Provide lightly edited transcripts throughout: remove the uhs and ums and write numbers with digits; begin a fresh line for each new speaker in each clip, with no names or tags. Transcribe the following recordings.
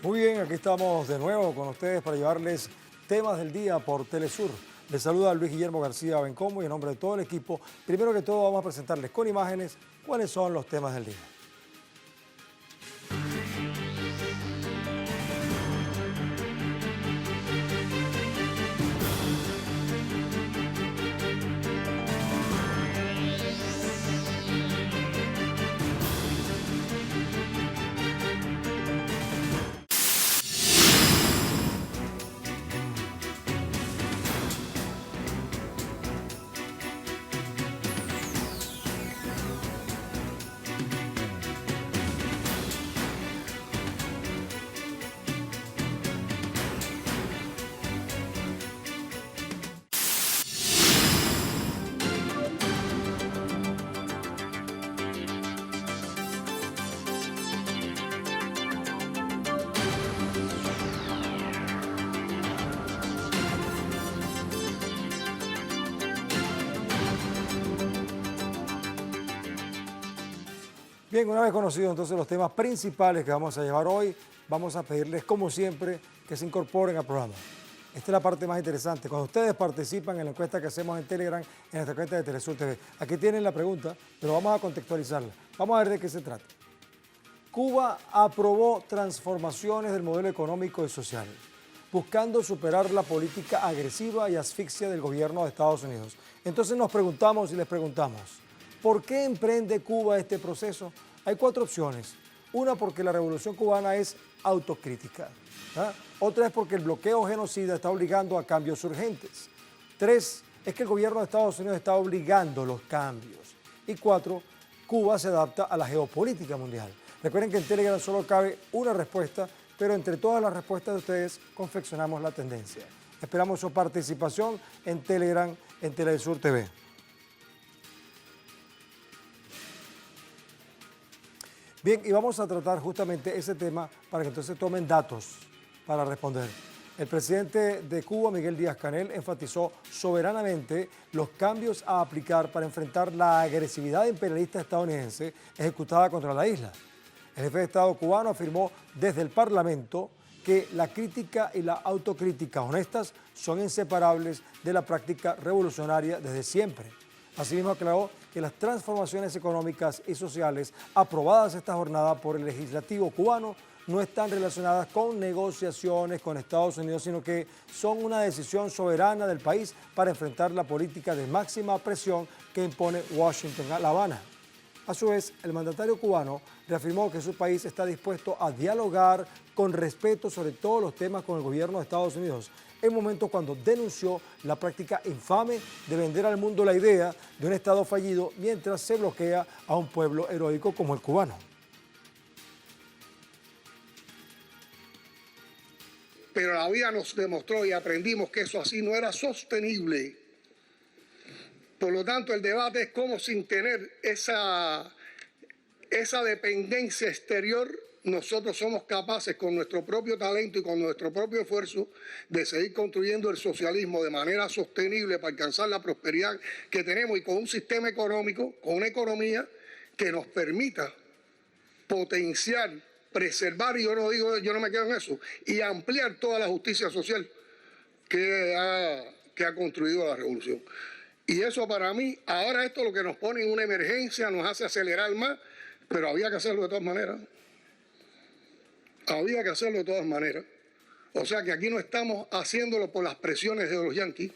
Muy bien, aquí estamos de nuevo con ustedes para llevarles temas del día por Telesur. Les saluda Luis Guillermo García Bencomo y en nombre de todo el equipo, primero que todo vamos a presentarles con imágenes cuáles son los temas del día. Bien, una vez conocidos entonces los temas principales que vamos a llevar hoy, vamos a pedirles, como siempre, que se incorporen al programa. Esta es la parte más interesante, cuando ustedes participan en la encuesta que hacemos en Telegram, en nuestra cuenta de Telesur TV. Aquí tienen la pregunta, pero vamos a contextualizarla. Vamos a ver de qué se trata. Cuba aprobó transformaciones del modelo económico y social, buscando superar la política agresiva y asfixia del gobierno de Estados Unidos. Entonces nos preguntamos y les preguntamos, ¿por qué emprende Cuba este proceso? Hay 4 opciones. Una, porque la revolución cubana es autocrítica. Otra es porque el bloqueo genocida está obligando a cambios urgentes. 3, es que el gobierno de Estados Unidos está obligando los cambios. Y 4, Cuba se adapta a la geopolítica mundial. Recuerden que en Telegram solo cabe una respuesta, pero entre todas las respuestas de ustedes confeccionamos la tendencia. Esperamos su participación en Telegram, en Telesur TV. Bien, y vamos a tratar justamente ese tema para que entonces tomen datos para responder. El presidente de Cuba, Miguel Díaz-Canel, enfatizó soberanamente los cambios a aplicar para enfrentar la agresividad imperialista estadounidense ejecutada contra la isla. El jefe de Estado cubano afirmó desde el Parlamento que la crítica y la autocrítica honestas son inseparables de la práctica revolucionaria desde siempre. Asimismo aclaró que las transformaciones económicas y sociales aprobadas esta jornada por el legislativo cubano no están relacionadas con negociaciones con Estados Unidos, sino que son una decisión soberana del país para enfrentar la política de máxima presión que impone Washington a La Habana. A su vez, el mandatario cubano reafirmó que su país está dispuesto a dialogar con respeto sobre todos los temas con el gobierno de Estados Unidos, en momentos cuando denunció la práctica infame de vender al mundo la idea de un Estado fallido mientras se bloquea a un pueblo heroico como el cubano.
Pero la vida nos demostró y aprendimos que eso así no era sostenible. Por lo tanto, el debate es cómo sin tener esa dependencia exterior, nosotros somos capaces con nuestro propio talento y con nuestro propio esfuerzo de seguir construyendo el socialismo de manera sostenible para alcanzar la prosperidad que tenemos y con un sistema económico, con una economía que nos permita potenciar, preservar, y yo no me quedo en eso, y ampliar toda la justicia social que ha construido la revolución. Y eso para mí, ahora esto es lo que nos pone en una emergencia, nos hace acelerar más, pero había que hacerlo de todas maneras. Había que hacerlo de todas maneras. O sea que aquí no estamos haciéndolo por las presiones de los yanquis.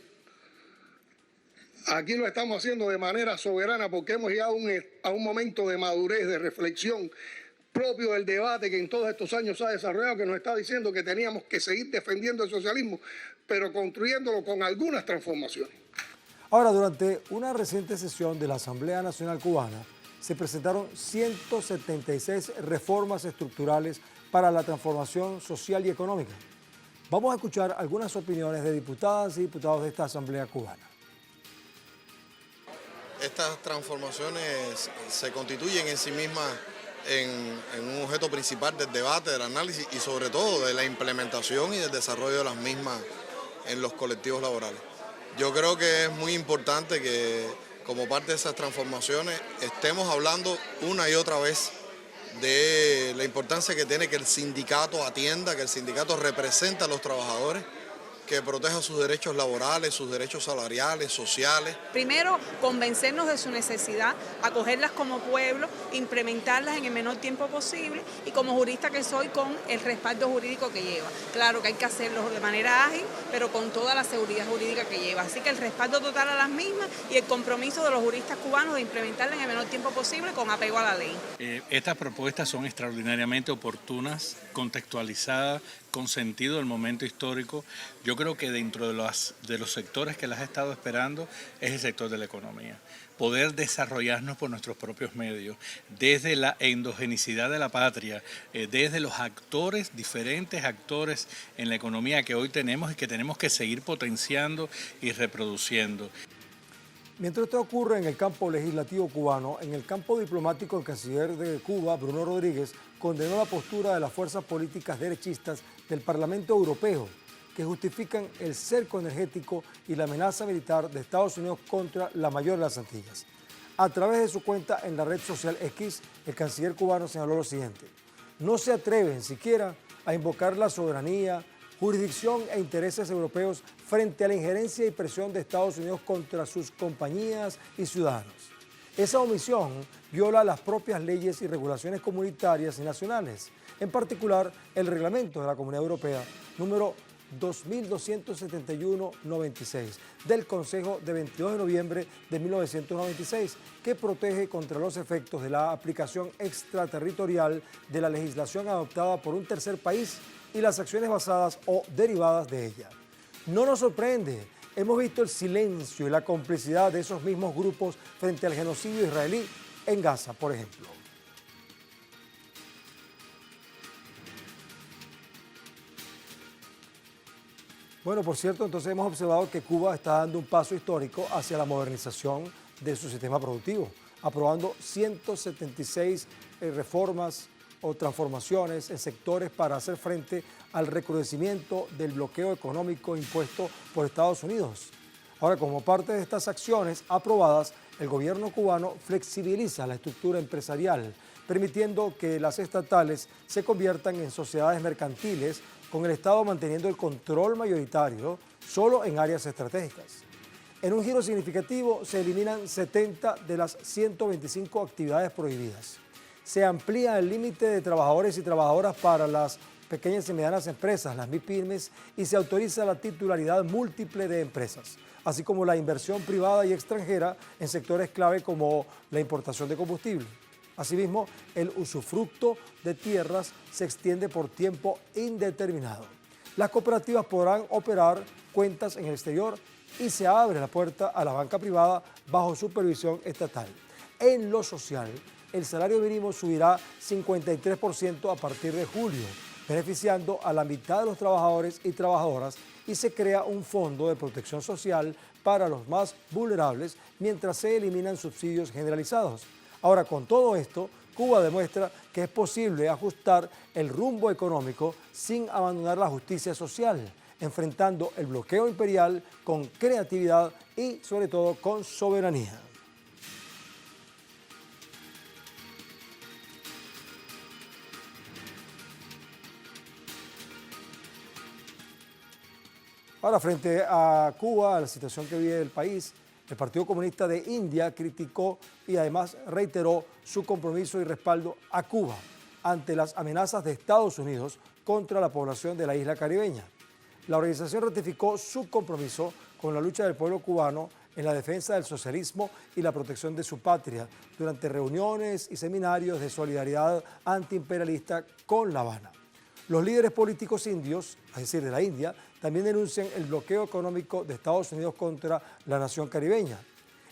Aquí lo estamos haciendo de manera soberana porque hemos llegado a un momento de madurez, de reflexión propio del debate que en todos estos años se ha desarrollado, que nos está diciendo que teníamos que seguir defendiendo el socialismo, pero construyéndolo con algunas transformaciones.
Ahora, durante una reciente sesión de la Asamblea Nacional Cubana, se presentaron 176 reformas estructurales para la transformación social y económica. Vamos a escuchar algunas opiniones de diputadas y diputados de esta Asamblea Cubana.
Estas transformaciones se constituyen en sí mismas en un objeto principal del debate, del análisis y sobre todo de la implementación y del desarrollo de las mismas en los colectivos laborales. Yo creo que es muy importante que como parte de esas transformaciones estemos hablando una y otra vez de la importancia que tiene que el sindicato atienda, que el sindicato represente a los trabajadores, que proteja sus derechos laborales, sus derechos salariales, sociales.
Primero, convencernos de su necesidad, acogerlas como pueblo, implementarlas en el menor tiempo posible y como jurista que soy, con el respaldo jurídico que lleva. Claro que hay que hacerlo de manera ágil, pero con toda la seguridad jurídica que lleva. Así que el respaldo total a las mismas y el compromiso de los juristas cubanos de implementarlas en el menor tiempo posible con apego a la ley.
Estas propuestas son extraordinariamente oportunas, contextualizadas, con sentido del momento histórico. Yo creo que dentro de los sectores que las he estado esperando es el sector de la economía. Poder desarrollarnos por nuestros propios medios, desde la endogenicidad de la patria, desde los actores, diferentes actores en la economía que hoy tenemos y que tenemos que seguir potenciando y reproduciendo.
Mientras esto ocurre en el campo legislativo cubano, en el campo diplomático, el canciller de Cuba, Bruno Rodríguez, condenó la postura de las fuerzas políticas derechistas del Parlamento Europeo, que justifican el cerco energético y la amenaza militar de Estados Unidos contra la mayor de las Antillas. A través de su cuenta en la red social X, el canciller cubano señaló lo siguiente: no se atreven siquiera a invocar la soberanía, jurisdicción e intereses europeos frente a la injerencia y presión de Estados Unidos contra sus compañías y ciudadanos. Esa omisión viola las propias leyes y regulaciones comunitarias y nacionales, en particular el reglamento de la Comunidad Europea número 2271-96 del Consejo de 22 de noviembre de 1996, que protege contra los efectos de la aplicación extraterritorial de la legislación adoptada por un tercer país y las acciones basadas o derivadas de ella. No nos sorprende, hemos visto el silencio y la complicidad de esos mismos grupos frente al genocidio israelí en Gaza, por ejemplo. Bueno, por cierto, entonces hemos observado que Cuba está dando un paso histórico hacia la modernización de su sistema productivo, aprobando 176 reformas o transformaciones en sectores para hacer frente al recrudecimiento del bloqueo económico impuesto por Estados Unidos. Ahora, como parte de estas acciones aprobadas, el gobierno cubano flexibiliza la estructura empresarial, permitiendo que las estatales se conviertan en sociedades mercantiles, con el Estado manteniendo el control mayoritario solo en áreas estratégicas. En un giro significativo, se eliminan 70 de las 125 actividades prohibidas. Se amplía el límite de trabajadores y trabajadoras para las pequeñas y medianas empresas, las MIPYMES, y se autoriza la titularidad múltiple de empresas, así como la inversión privada y extranjera en sectores clave como la importación de combustible. Asimismo, el usufructo de tierras se extiende por tiempo indeterminado. Las cooperativas podrán operar cuentas en el exterior y se abre la puerta a la banca privada bajo supervisión estatal. En lo social, el salario mínimo subirá 53% a partir de julio, beneficiando a la mitad de los trabajadores y trabajadoras, y se crea un fondo de protección social para los más vulnerables mientras se eliminan subsidios generalizados. Ahora, con todo esto, Cuba demuestra que es posible ajustar el rumbo económico sin abandonar la justicia social, enfrentando el bloqueo imperial con creatividad y, sobre todo, con soberanía. Ahora, frente a Cuba, a la situación que vive el país, el Partido Comunista de India criticó y además reiteró su compromiso y respaldo a Cuba ante las amenazas de Estados Unidos contra la población de la isla caribeña. La organización ratificó su compromiso con la lucha del pueblo cubano en la defensa del socialismo y la protección de su patria durante reuniones y seminarios de solidaridad antiimperialista con La Habana. Los líderes políticos indios, es decir, de la India, también denuncian el bloqueo económico de Estados Unidos contra la nación caribeña.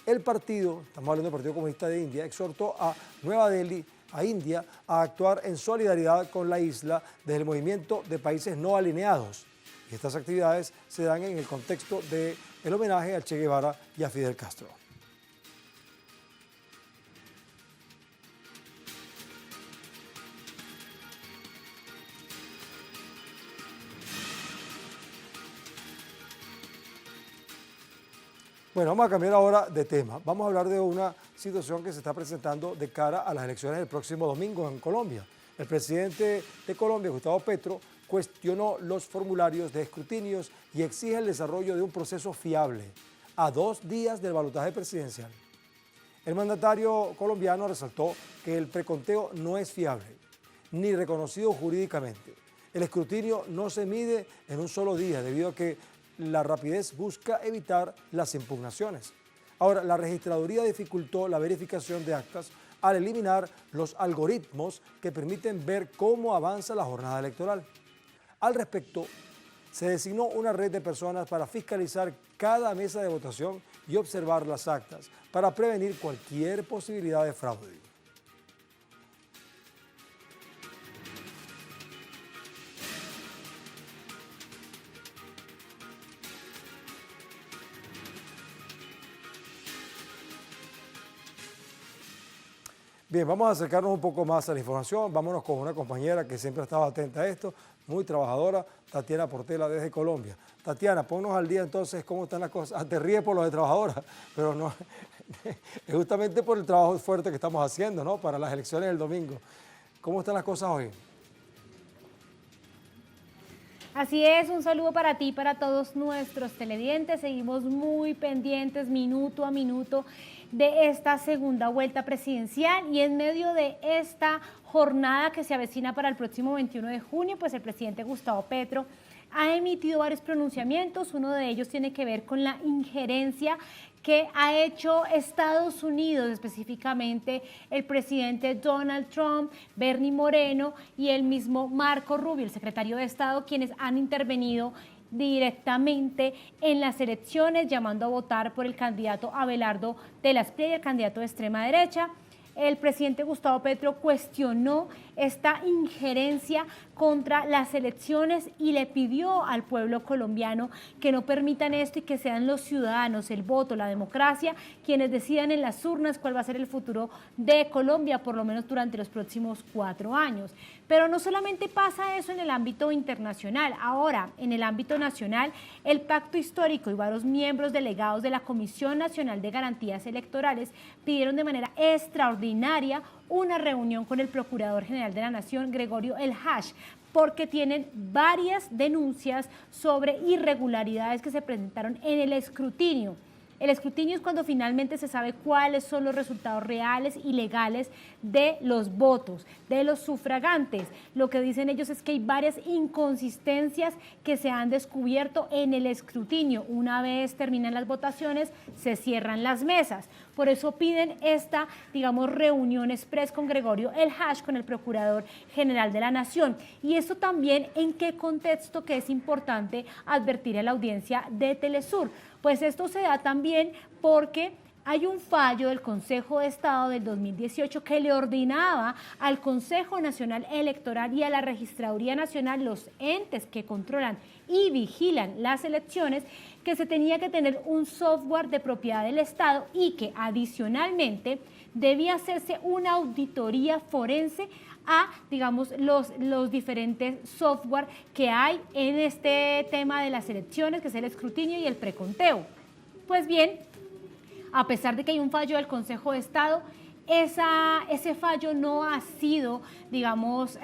El partido, estamos hablando del Partido Comunista de India, exhortó a Nueva Delhi, a India, a actuar en solidaridad con la isla desde el movimiento de países no alineados. Y estas actividades se dan en el contexto del homenaje a Che Guevara y a Fidel Castro. Bueno, vamos a cambiar ahora de tema. Vamos a hablar de una situación que se está presentando de cara a las elecciones del próximo domingo en Colombia. El presidente de Colombia, Gustavo Petro, cuestionó los formularios de escrutinios y exige el desarrollo de un proceso fiable a 2 días del balotaje presidencial. El mandatario colombiano resaltó que el preconteo no es fiable ni reconocido jurídicamente. El escrutinio no se mide en un solo día debido a que la rapidez busca evitar las impugnaciones. Ahora, la registraduría dificultó la verificación de actas al eliminar los algoritmos que permiten ver cómo avanza la jornada electoral. Al respecto, se designó una red de personas para fiscalizar cada mesa de votación y observar las actas para prevenir cualquier posibilidad de fraude. Bien, vamos a acercarnos un poco más a la información. Vámonos con una compañera que siempre ha estado atenta a esto, muy trabajadora, Tatiana Portela desde Colombia. Tatiana, ponnos al día entonces cómo están las cosas. Te ríes por lo de trabajadora, pero no, es justamente por el trabajo fuerte que estamos haciendo, ¿no? Para las elecciones del domingo. ¿Cómo están las cosas hoy?
Así es, un saludo para ti y para todos nuestros televidentes. Seguimos muy pendientes minuto a minuto de esta segunda vuelta presidencial y en medio de esta jornada que se avecina para el próximo 21 de junio, pues el presidente Gustavo Petro ha emitido varios pronunciamientos. Uno de ellos tiene que ver con la injerencia que ha hecho Estados Unidos, específicamente el presidente Donald Trump, Bernie Moreno y el mismo Marco Rubio, el secretario de Estado, quienes han intervenido directamente en las elecciones, llamando a votar por el candidato Abelardo de la Espriella, el candidato de extrema derecha. El presidente Gustavo Petro cuestionó esta injerencia contra las elecciones y le pidió al pueblo colombiano que no permitan esto y que sean los ciudadanos, el voto, la democracia, quienes decidan en las urnas cuál va a ser el futuro de Colombia, por lo menos durante los próximos 4 años. Pero no solamente pasa eso en el ámbito internacional, ahora en el ámbito nacional, el Pacto Histórico y varios miembros delegados de la Comisión Nacional de Garantías Electorales pidieron de manera extraordinaria una reunión con el Procurador General de la Nación, Gregorio El Hash, porque tienen varias denuncias sobre irregularidades que se presentaron en el escrutinio. El escrutinio es cuando finalmente se sabe cuáles son los resultados reales y legales de los votos, de los sufragantes. Lo que dicen ellos es que hay varias inconsistencias que se han descubierto en el escrutinio. Una vez terminan las votaciones, se cierran las mesas. Por eso piden esta, digamos, reunión express con Gregorio El Hash, con el Procurador General de la Nación. Y esto también, ¿en qué contexto? Que es importante advertir a la audiencia de Telesur. Pues esto se da también porque hay un fallo del Consejo de Estado del 2018 que le ordenaba al Consejo Nacional Electoral y a la Registraduría Nacional, los entes que controlan y vigilan las elecciones, que se tenía que tener un software de propiedad del Estado y que adicionalmente debía hacerse una auditoría forense a, digamos, los diferentes software que hay en este tema de las elecciones, que es el escrutinio y el preconteo. Pues bien, a pesar de que hay un fallo del Consejo de Estado, ese fallo no ha sido, digamos,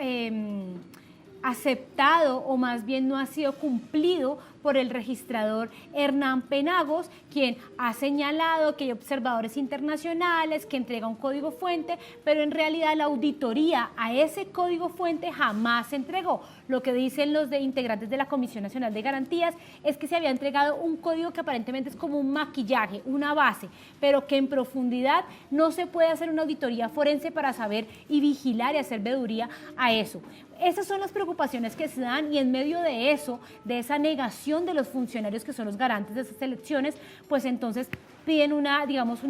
aceptado, o más bien no ha sido cumplido por el registrador Hernán Penagos, quien ha señalado que hay observadores internacionales, que entrega un código fuente, pero en realidad la auditoría a ese código fuente jamás se entregó. Lo que dicen los integrantes de la Comisión Nacional de Garantías es que se había entregado un código que aparentemente es como un maquillaje, una base, pero que en profundidad no se puede hacer una auditoría forense para saber y vigilar y hacer veeduría a eso. Esas son las preocupaciones que se dan, y en medio de eso, de esa negación de los funcionarios que son los garantes de esas elecciones, pues entonces piden una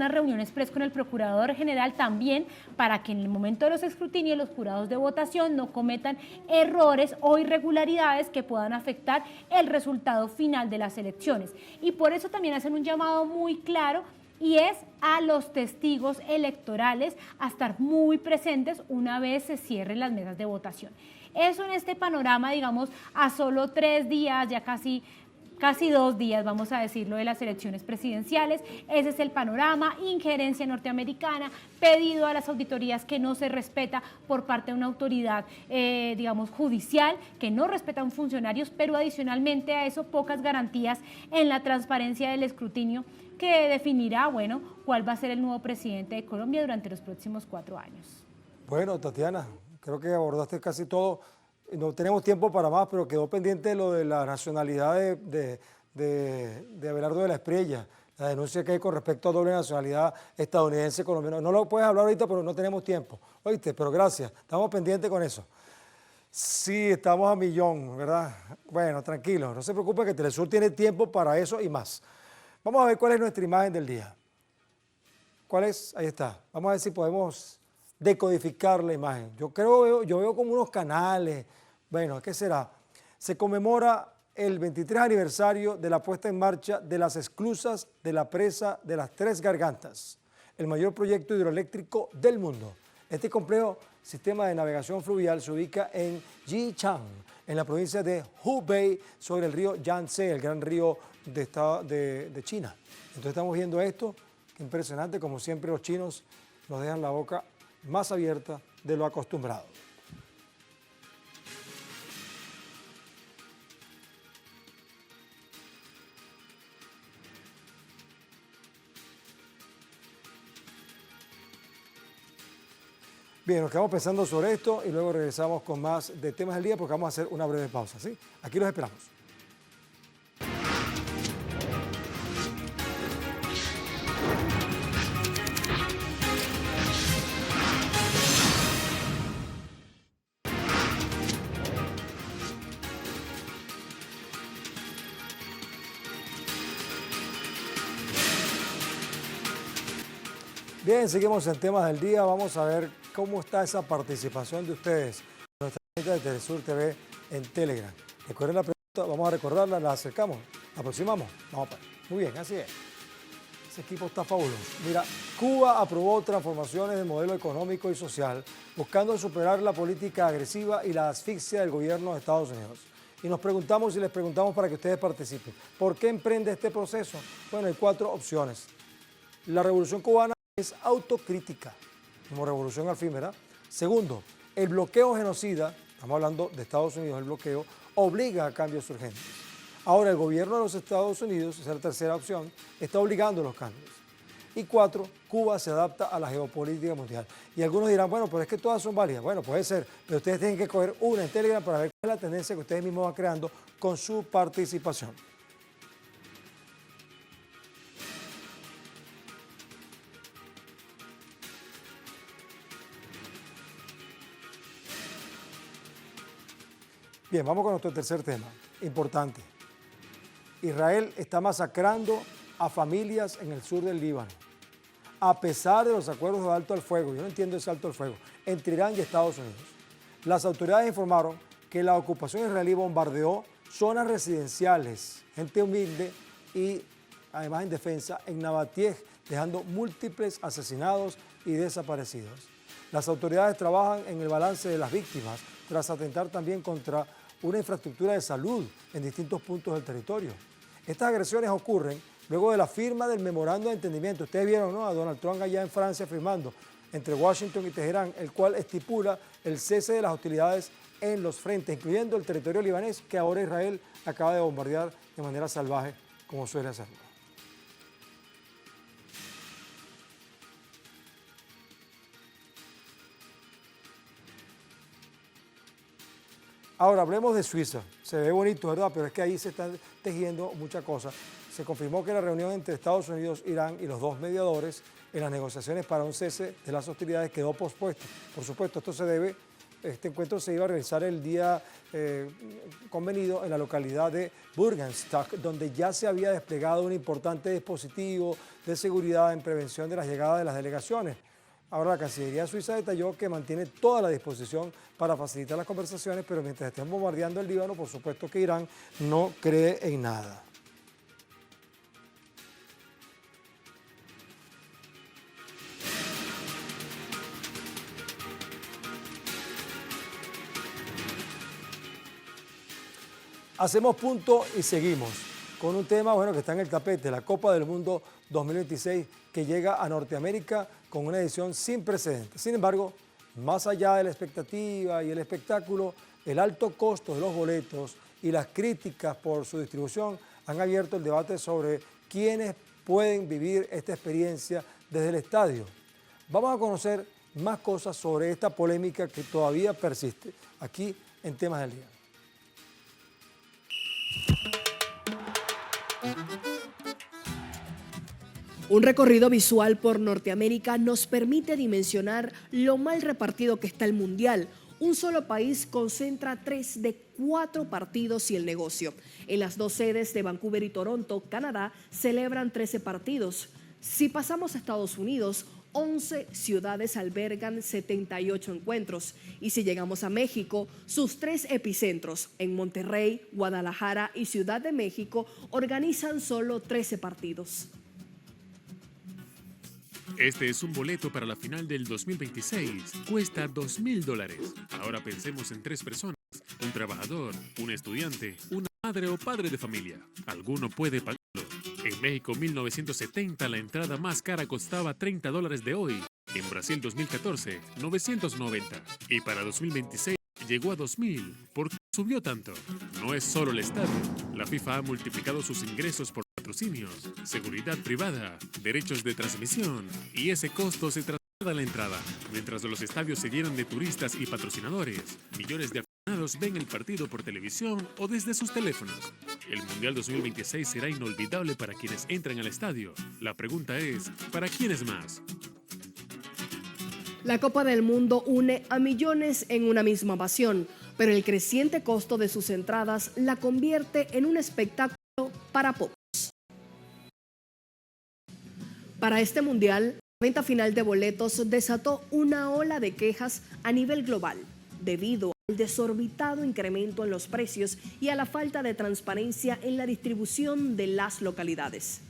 reunión express con el Procurador General también para que en el momento de los escrutinios los jurados de votación no cometan errores o irregularidades que puedan afectar el resultado final de las elecciones. Y por eso también hacen un llamado muy claro, y es a los testigos electorales a estar muy presentes una vez se cierren las mesas de votación. Eso en este panorama, digamos, a solo 3 días, ya casi casi 2 días, vamos a decirlo, de las elecciones presidenciales. Ese es el panorama, injerencia norteamericana, pedido a las auditorías que no se respeta por parte de una autoridad, digamos, judicial, que no respetan funcionarios, pero adicionalmente a eso pocas garantías en la transparencia del escrutinio que definirá, bueno, cuál va a ser el nuevo presidente de Colombia durante los próximos 4 años.
Bueno, Tatiana, creo que abordaste casi todo. No tenemos tiempo para más, pero quedó pendiente lo de la nacionalidad de Abelardo de la Espriella, la denuncia que hay con respecto a doble nacionalidad estadounidense colombiana. No lo puedes hablar ahorita, pero no tenemos tiempo. ¿Oíste? Pero gracias, estamos pendientes con eso. Sí, estamos a millón, ¿verdad? Bueno, tranquilo, no se preocupe que Telesur tiene tiempo para eso y más. Vamos a ver cuál es nuestra imagen del día. ¿Cuál es? Ahí está. Vamos a ver si podemos decodificar la imagen. Yo veo como unos canales. Bueno, ¿qué será? Se conmemora el 23 aniversario de la puesta en marcha de las esclusas de la presa de las Tres Gargantas, el mayor proyecto hidroeléctrico del mundo. Este complejo sistema de navegación fluvial se ubica en Yichang, en la provincia de Hubei, sobre el río Yangtze, el gran río de China. Entonces estamos viendo esto, qué impresionante, como siempre los chinos nos dejan la boca más abierta de lo acostumbrado. Bien, nos quedamos pensando sobre esto y luego regresamos con más de temas del día porque vamos a hacer una breve pausa, ¿sí? Aquí los esperamos. Bien, seguimos en temas del día. Vamos a ver cómo está esa participación de ustedes. Nuestra cuenta de Telesur TV en Telegram. Recuerden la pregunta, vamos a recordarla, la acercamos, la aproximamos. Vamos para. Muy bien, así es. Ese equipo está fabuloso. Mira, Cuba aprobó transformaciones del modelo económico y social, buscando superar la política agresiva y la asfixia del gobierno de Estados Unidos. Y nos preguntamos y les preguntamos para que ustedes participen. ¿Por qué emprende este proceso? Bueno, hay 4 opciones. La revolución cubana es autocrítica, como revolución al fin, ¿verdad? Segundo, el bloqueo genocida, estamos hablando de Estados Unidos, el bloqueo, obliga a cambios urgentes. Ahora, el gobierno de los Estados Unidos, esa es la tercera opción, está obligando los cambios. Y 4, Cuba se adapta a la geopolítica mundial. Y algunos dirán, bueno, pero es que todas son válidas. Bueno, puede ser, pero ustedes tienen que coger una en Telegram para ver cuál es la tendencia que ustedes mismos van creando con su participación. Bien, vamos con nuestro tercer tema, importante. Israel está masacrando a familias en el sur del Líbano, a pesar de los acuerdos de alto al fuego. Yo no entiendo ese alto al fuego, entre Irán y Estados Unidos. Las autoridades informaron que la ocupación israelí bombardeó zonas residenciales, gente humilde y además indefensa en Nabatieh, dejando múltiples asesinados y desaparecidos. Las autoridades trabajan en el balance de las víctimas tras atentar también contra una infraestructura de salud en distintos puntos del territorio. Estas agresiones ocurren luego de la firma del memorando de entendimiento. Ustedes vieron, ¿no?, a Donald Trump allá en Francia firmando entre Washington y Teherán, el cual estipula el cese de las hostilidades en los frentes, incluyendo el territorio libanés que ahora Israel acaba de bombardear de manera salvaje, como suele hacerlo. Ahora, hablemos de Suiza. Se ve bonito, ¿verdad? Pero es que ahí se están tejiendo muchas cosas. Se confirmó que la reunión entre Estados Unidos, Irán y los 2 mediadores en las negociaciones para un cese de las hostilidades quedó pospuesto. Por supuesto, esto se debe, este encuentro se iba a realizar el día convenido en la localidad de Burgenstock, donde ya se había desplegado un importante dispositivo de seguridad en prevención de la llegada de las delegaciones. Ahora, la Cancillería Suiza detalló que mantiene toda la disposición para facilitar las conversaciones, pero mientras estén bombardeando el Líbano, por supuesto que Irán no cree en nada. Hacemos punto y seguimos. con un tema bueno, que está en el tapete, la Copa del Mundo 2026, que llega a Norteamérica con una edición sin precedentes. Sin embargo, más allá de la expectativa y el espectáculo, el alto costo de los boletos y las críticas por su distribución han abierto el debate sobre quiénes pueden vivir esta experiencia desde el estadio. Vamos a conocer más cosas sobre esta polémica que todavía persiste aquí en Temas del Día.
Un recorrido visual por Norteamérica nos permite dimensionar lo mal repartido que está el Mundial. Un solo país concentra 3 de 4 partidos y el negocio. En las 2 sedes de Vancouver y Toronto, Canadá, celebran 13 partidos. Si pasamos a Estados Unidos, 11 ciudades albergan 78 encuentros. Y si llegamos a México, sus 3 epicentros, en Monterrey, Guadalajara y Ciudad de México, organizan solo 13 partidos.
Este es un boleto para la final del 2026. Cuesta $2,000. Ahora pensemos en 3 personas: un trabajador, un estudiante, una madre o padre de familia. Alguno puede pagarlo. En México 1970 la entrada más cara costaba $30 de hoy. En Brasil 2014, 990. Y para 2026 llegó a 2,000. ¿Por qué subió tanto? No es solo el estadio. La FIFA ha multiplicado sus ingresos por patrocinios, seguridad privada, derechos de transmisión, y ese costo se traslada a la entrada. Mientras los estadios se llenan de turistas y patrocinadores, millones de aficionados ven el partido por televisión o desde sus teléfonos. El Mundial 2026 será inolvidable para quienes entran al estadio. La pregunta es, ¿para quiénes más?
La Copa del Mundo une a millones en una misma pasión, pero el creciente costo de sus entradas la convierte en un espectáculo para pocos. Para este mundial, la venta final de boletos desató una ola de quejas a nivel global, debido al desorbitado incremento en los precios y a la falta de transparencia en la distribución de las localidades.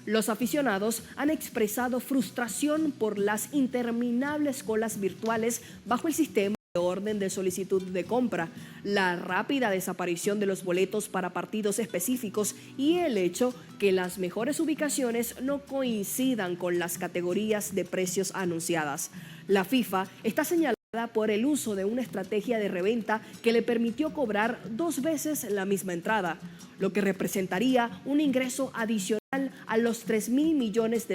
Los aficionados han expresado frustración por las interminables colas virtuales bajo el sistema de orden de solicitud de compra, la rápida desaparición de los boletos para partidos específicos y el hecho que las mejores ubicaciones no coincidan con las categorías de precios anunciadas. La FIFA está señalada por el uso de una estrategia de reventa que le permitió cobrar 2 veces la misma entrada, lo que representaría un ingreso adicional a los $3,000 millones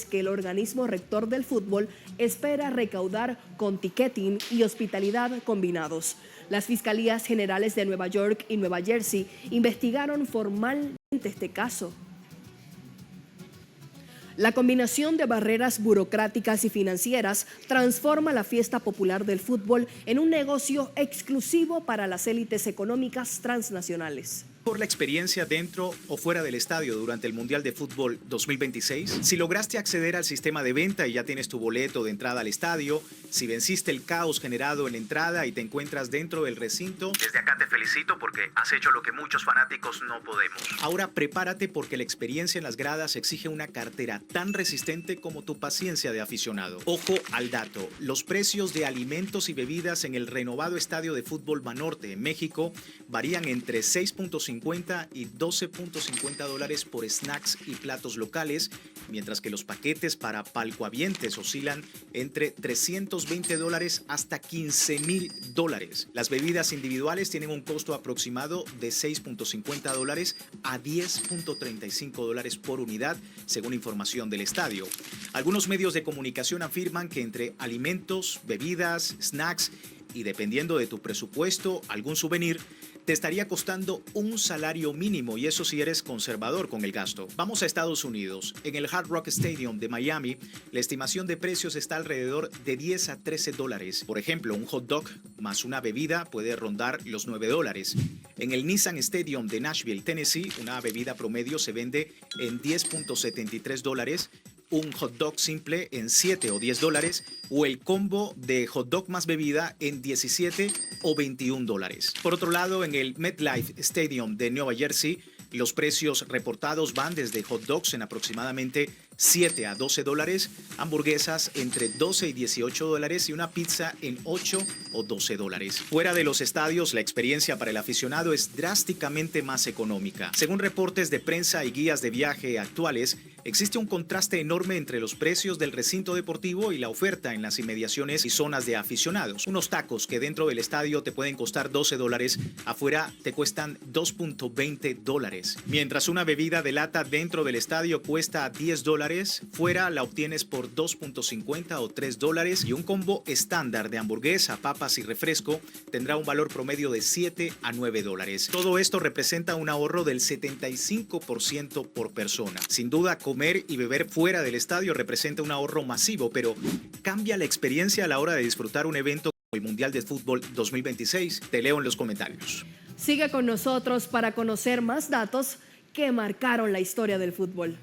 que el organismo rector del fútbol espera recaudar con ticketing y hospitalidad combinados. Las fiscalías generales de Nueva York y Nueva Jersey investigaron formalmente este caso. La combinación de barreras burocráticas y financieras transforma la fiesta popular del fútbol en un negocio exclusivo para las élites económicas transnacionales.
Por la experiencia dentro o fuera del estadio durante el Mundial de Fútbol 2026, si lograste acceder al sistema de venta y ya tienes tu boleto de entrada al estadio, si venciste el caos generado en la entrada y te encuentras dentro del recinto, desde acá te felicito porque has hecho lo que muchos fanáticos no podemos. Ahora prepárate porque la experiencia en las gradas exige una cartera tan resistente como tu paciencia de aficionado. Ojo al dato, los precios de alimentos y bebidas en el renovado estadio de fútbol Banorte en México varían entre 6.50 y $12.50 por snacks y platos locales, mientras que los paquetes para palcohabientes oscilan entre $320 hasta $15,000. Las bebidas individuales tienen un costo aproximado de $6.50 a $10.35 por unidad, según información del estadio. Algunos medios de comunicación afirman que entre alimentos, bebidas, snacks y dependiendo de tu presupuesto, algún souvenir, te estaría costando un salario mínimo, y eso si eres conservador con el gasto. Vamos a Estados Unidos. En el Hard Rock Stadium de Miami, la estimación de precios está alrededor de $10 a $13. Por ejemplo, un hot dog más una bebida puede rondar los $9. En el Nissan Stadium de Nashville, Tennessee, una bebida promedio se vende en $10.73. Un hot dog simple en $7 o $10, o el combo de hot dog más bebida en $17 o $21. Por otro lado, en el MetLife Stadium de Nueva Jersey, los precios reportados van desde hot dogs en aproximadamente 7 a 12 dólares, hamburguesas entre 12 y 18 dólares y una pizza en 8 o 12 dólares. Fuera de los estadios, la experiencia para el aficionado es drásticamente más económica. Según reportes de prensa y guías de viaje actuales, existe un contraste enorme entre los precios del recinto deportivo y la oferta en las inmediaciones y zonas de aficionados. Unos tacos que dentro del estadio te pueden costar 12 dólares, afuera te cuestan 2.20 dólares. Mientras una bebida de lata dentro del estadio cuesta 10 dólares, fuera la obtienes por 2.50 o 3 dólares y un combo estándar de hamburguesa, papas y refresco tendrá un valor promedio de 7 a 9 dólares. Todo esto representa un ahorro del 75% por persona. Sin duda, comer y beber fuera del estadio representa un ahorro masivo, pero ¿cambia la experiencia a la hora de disfrutar un evento como el Mundial de Fútbol 2026? Te leo en los comentarios.
Sigue con nosotros para conocer más datos que marcaron la historia del fútbol.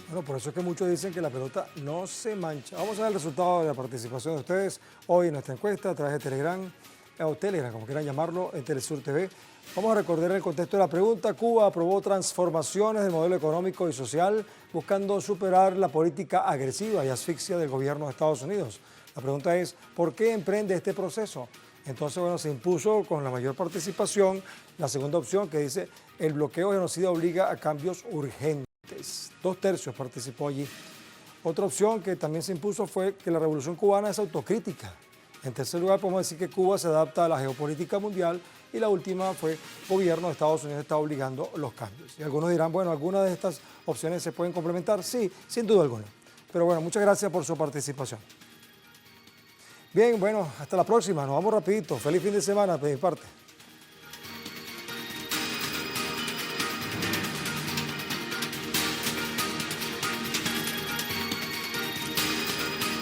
Bueno, por eso es que muchos dicen que la pelota no se mancha. Vamos a ver el resultado de la participación de ustedes hoy en nuestra encuesta a través de Telegram, o Telegram, como quieran llamarlo, en Telesur TV. Vamos a recordar el contexto de la pregunta. Cuba aprobó transformaciones del modelo económico y social buscando superar la política agresiva y asfixia del gobierno de Estados Unidos. La pregunta es, ¿por qué emprende este proceso? Entonces, bueno, se impuso con la mayor participación la segunda opción que dice, el bloqueo genocida obliga a cambios urgentes. 2/3 participó allí. Otra opción que también se impuso fue que la revolución cubana es autocrítica. En tercer lugar, podemos decir que Cuba se adapta a la geopolítica mundial y la última fue gobierno de Estados Unidos está obligando los cambios. Y algunos dirán, bueno, ¿algunas de estas opciones se pueden complementar? Sí, sin duda alguna. Pero bueno, muchas gracias por su participación. Bien, bueno, hasta la próxima. Nos vamos rapidito. Feliz fin de semana de mi parte.